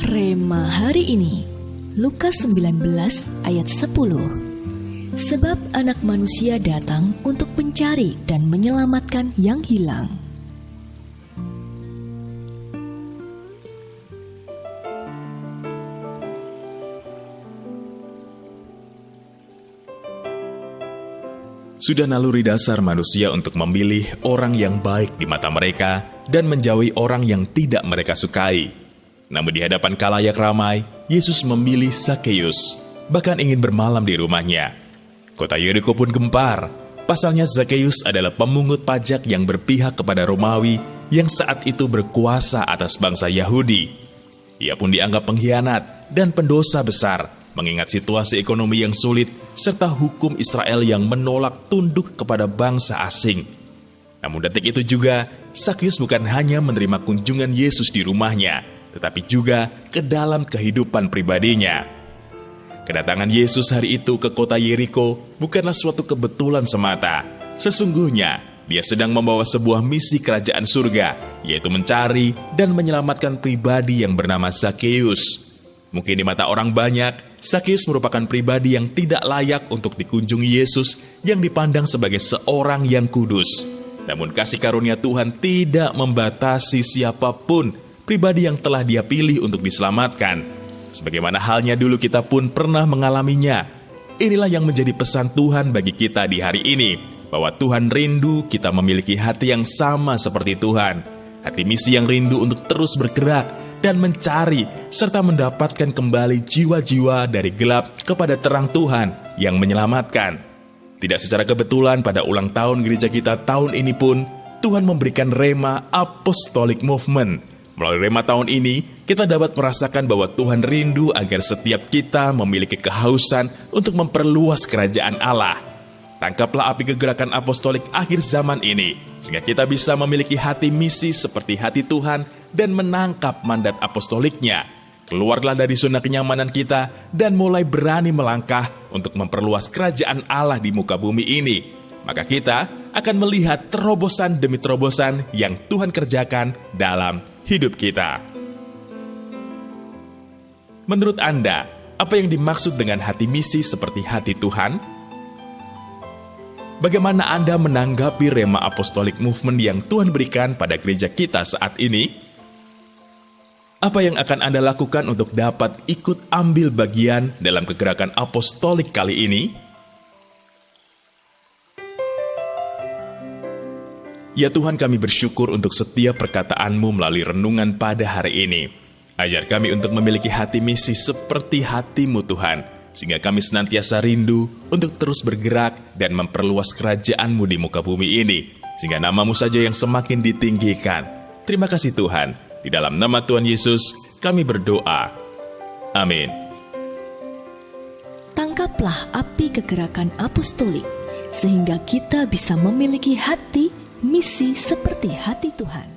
Rema hari ini, Lukas 19 ayat 10. Sebab anak manusia datang untuk mencari dan menyelamatkan yang hilang. Sudah naluri dasar manusia untuk memilih orang yang baik di mata mereka dan menjauhi orang yang tidak mereka sukai. Namun di hadapan khalayak ramai, Yesus memilih Zakheus, bahkan ingin bermalam di rumahnya. Kota Yeriko pun gempar. Pasalnya Zakheus adalah pemungut pajak yang berpihak kepada Romawi yang saat itu berkuasa atas bangsa Yahudi. Ia pun dianggap pengkhianat dan pendosa besar, mengingat situasi ekonomi yang sulit serta hukum Israel yang menolak tunduk kepada bangsa asing. Namun detik itu juga, Zakheus bukan hanya menerima kunjungan Yesus di rumahnya, tetapi juga ke dalam kehidupan pribadinya. Kedatangan Yesus hari itu ke kota Yeriko bukanlah suatu kebetulan semata. Sesungguhnya, dia sedang membawa sebuah misi kerajaan surga, yaitu mencari dan menyelamatkan pribadi yang bernama Zakheus. Mungkin di mata orang banyak, Zakheus merupakan pribadi yang tidak layak untuk dikunjungi Yesus yang dipandang sebagai seorang yang kudus. Namun kasih karunia Tuhan tidak membatasi siapapun pribadi yang telah Dia pilih untuk diselamatkan. Sebagaimana halnya dulu kita pun pernah mengalaminya. Inilah yang menjadi pesan Tuhan bagi kita di hari ini, bahwa Tuhan rindu kita memiliki hati yang sama seperti Tuhan. Hati misi yang rindu untuk terus bergerak dan mencari serta mendapatkan kembali jiwa-jiwa dari gelap kepada terang Tuhan yang menyelamatkan. Tidak secara kebetulan pada ulang tahun gereja kita tahun ini pun Tuhan memberikan Rema Apostolic Movement. Melalui Rema tahun ini, kita dapat merasakan bahwa Tuhan rindu agar setiap kita memiliki kehausan untuk memperluas kerajaan Allah. Tangkaplah api kegerakan apostolik akhir zaman ini, sehingga kita bisa memiliki hati misi seperti hati Tuhan dan menangkap mandat apostoliknya. Keluarlah dari zona kenyamanan kita dan mulai berani melangkah untuk memperluas kerajaan Allah di muka bumi ini. Maka kita akan melihat terobosan demi terobosan yang Tuhan kerjakan dalam hidup kita. Menurut Anda, apa yang dimaksud dengan hati misi seperti hati Tuhan? Bagaimana Anda menanggapi Rema Apostolic Movement yang Tuhan berikan pada gereja kita saat ini? Apa yang akan Anda lakukan untuk dapat ikut ambil bagian dalam kegerakan apostolik kali ini? Ya Tuhan, kami bersyukur untuk setiap perkataan-Mu melalui renungan pada hari ini. Ajar kami untuk memiliki hati misi seperti hati-Mu Tuhan, sehingga kami senantiasa rindu untuk terus bergerak dan memperluas kerajaan-Mu di muka bumi ini, sehingga nama-Mu saja yang semakin ditinggikan. Terima kasih Tuhan, di dalam nama Tuhan Yesus kami berdoa. Amin. Tangkaplah api kegerakan apostolik, sehingga kita bisa memiliki hati misi seperti hati Tuhan.